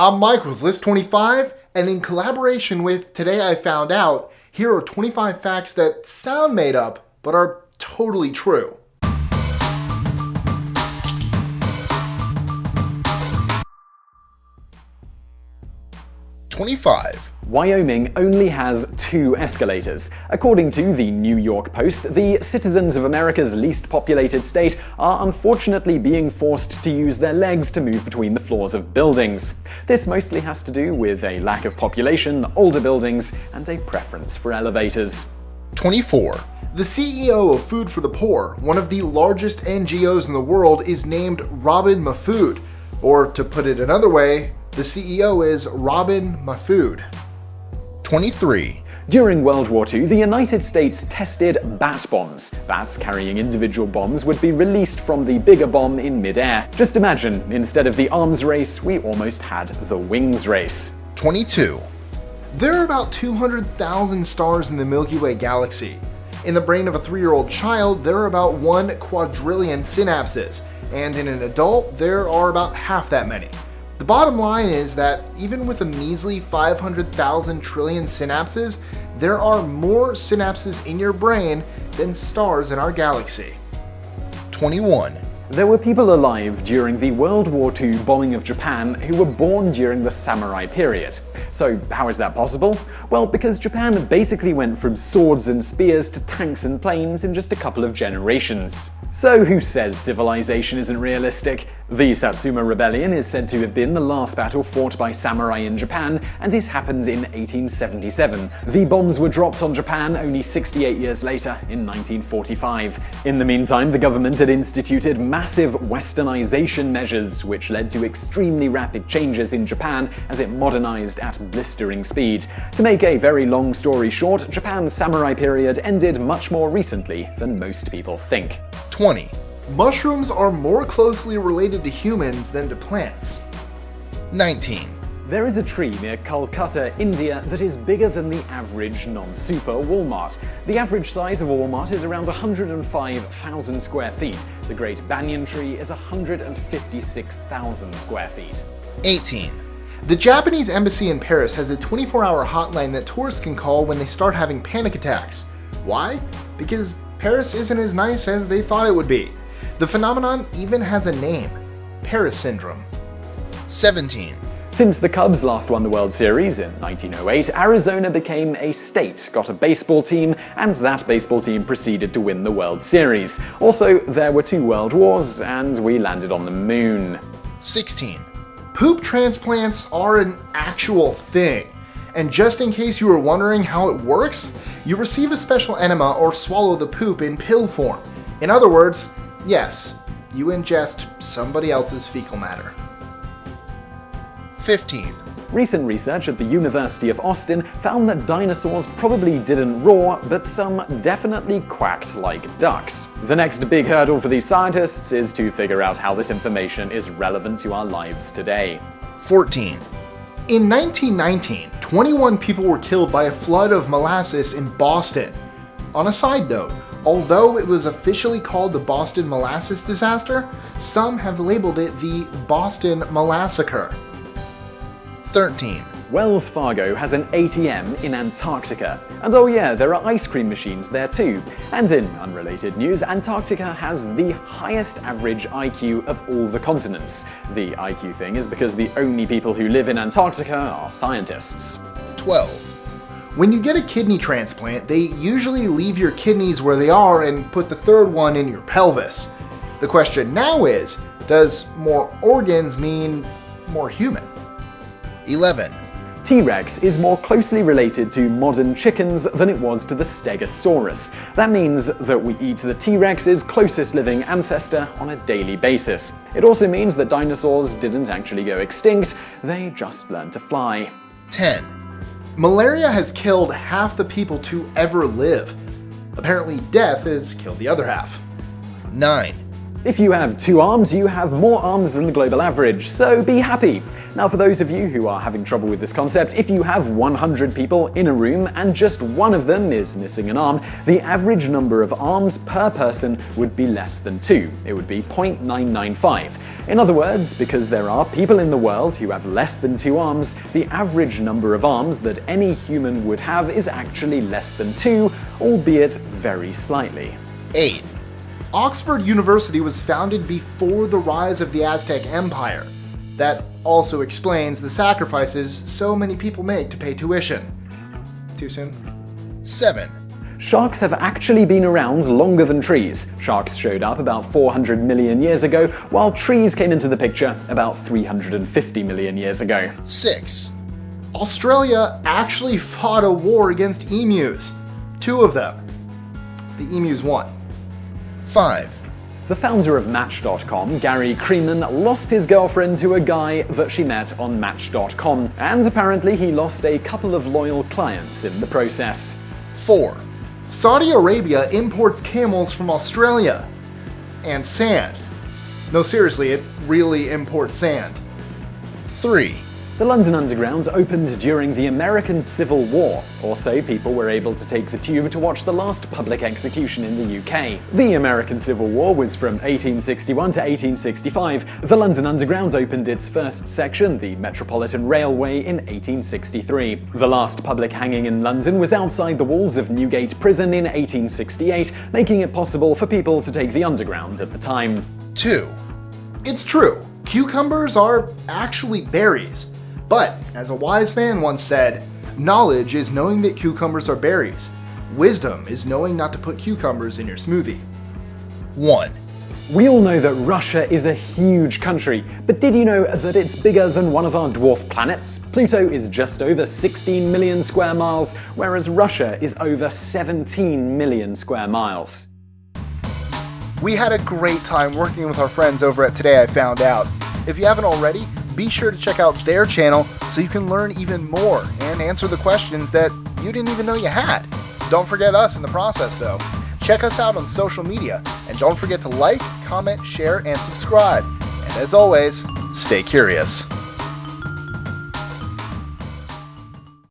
I'm Mike with List 25, and in collaboration with Today I Found Out, here are 25 facts that sound made up, but are totally true. Wyoming only has 2 escalators. According to the New York Post, the citizens of America's least populated state are unfortunately being forced to use their legs to move between the floors of buildings. This mostly has to do with a lack of population, older buildings, and a preference for elevators. 24. The CEO of Food for the Poor, one of the largest NGOs in the world, is named Robin Mahfood. Or to put it another way, the CEO is Robin Mahfood. 23. During World War II, the United States tested bat bombs. Bats carrying individual bombs would be released from the bigger bomb in mid-air. Just imagine, instead of the arms race, we almost had the wings race. 22. There are about 200,000 stars in the Milky Way galaxy. In the brain of a 3-year-old child, there are about 1 quadrillion synapses, and in an adult, there are about half that many. The bottom line is that even with a measly 500,000 trillion synapses, there are more synapses in your brain than stars in our galaxy. 21. There were people alive during the World War II bombing of Japan who were born during the samurai period. So how is that possible? Well, because Japan basically went from swords and spears to tanks and planes in just a couple of generations. So who says civilization isn't realistic? The Satsuma Rebellion is said to have been the last battle fought by samurai in Japan, and it happened in 1877. The bombs were dropped on Japan only 68 years later, in 1945. In the meantime, the government had instituted massive westernization measures, which led to extremely rapid changes in Japan as it modernized at blistering speed. To make a very long story short, Japan's samurai period ended much more recently than most people think. 20. Mushrooms are more closely related to humans than to plants. 19. There is a tree near Calcutta, India that is bigger than the average non-super Walmart. The average size of a Walmart is around 105,000 square feet. The Great Banyan Tree is 156,000 square feet. 18. The Japanese embassy in Paris has a 24-hour hotline that tourists can call when they start having panic attacks. Why? Because Paris isn't as nice as they thought it would be. The phenomenon even has a name: Paris Syndrome. 17. Since the Cubs last won the World Series in 1908, Arizona became a state, got a baseball team, and that baseball team proceeded to win the World Series. Also, there were 2 world wars, and we landed on the moon. 16. Poop transplants are an actual thing. And just in case you were wondering how it works, you receive a special enema or swallow the poop in pill form. In other words, yes, you ingest somebody else's fecal matter. 15. Recent research at the University of Austin found that dinosaurs probably didn't roar, but some definitely quacked like ducks. The next big hurdle for these scientists is to figure out how this information is relevant to our lives today. 14. In 1919, 21 people were killed by a flood of molasses in Boston. On a side note, although it was officially called the Boston Molasses Disaster, some have labeled it the Boston Molassacre. 13. Wells Fargo has an ATM in Antarctica. And oh yeah, there are ice cream machines there too. And in unrelated news, Antarctica has the highest average IQ of all the continents. The IQ thing is because the only people who live in Antarctica are scientists. 12. When you get a kidney transplant, they usually leave your kidneys where they are and put the third one in your pelvis. The question now is, does more organs mean more human? 11. T-Rex is more closely related to modern chickens than it was to the Stegosaurus. That means that we eat the T-Rex's closest living ancestor on a daily basis. It also means that dinosaurs didn't actually go extinct, they just learned to fly. 10. Malaria has killed half the people to ever live. Apparently, death has killed the other half. 9. If you have 2 arms, you have more arms than the global average, so be happy. Now, for those of you who are having trouble with this concept, if you have 100 people in a room and just one of them is missing an arm, the average number of arms per person would be less than 2. It would be 0.995. In other words, because there are people in the world who have less than 2 arms, the average number of arms that any human would have is actually less than 2, albeit very slightly. 8, Oxford University was founded before the rise of the Aztec Empire. That also explains the sacrifices so many people make to pay tuition. Too soon? 7, Sharks have actually been around longer than trees. Sharks showed up about 400 million years ago, while trees came into the picture about 350 million years ago. 6, Australia actually fought a war against emus. 2 of them. The emus won. 5, The founder of Match.com, Gary Creeman, lost his girlfriend to a guy that she met on Match.com, and apparently he lost a couple of loyal clients in the process. 4, Saudi Arabia imports camels from Australia. And sand. No, seriously, it really imports sand. 3, The London Underground opened during the American Civil War. Also, people were able to take the tube to watch the last public execution in the UK. The American Civil War was from 1861 to 1865. The London Underground opened its first section, the Metropolitan Railway, in 1863. The last public hanging in London was outside the walls of Newgate Prison in 1868, making it possible for people to take the Underground at the time. 2, It's true, cucumbers are actually berries. But, as a wise man once said, knowledge is knowing that cucumbers are berries. Wisdom is knowing not to put cucumbers in your smoothie. 1, We all know that Russia is a huge country, but did you know that it's bigger than one of our dwarf planets? Pluto is just over 16 million square miles, whereas Russia is over 17 million square miles. We had a great time working with our friends over at Today I Found Out. If you haven't already, be sure to check out their channel so you can learn even more and answer the questions that you didn't even know you had. Don't forget us in the process though. Check us out on social media, and don't forget to like, comment, share, and subscribe. And as always, stay curious.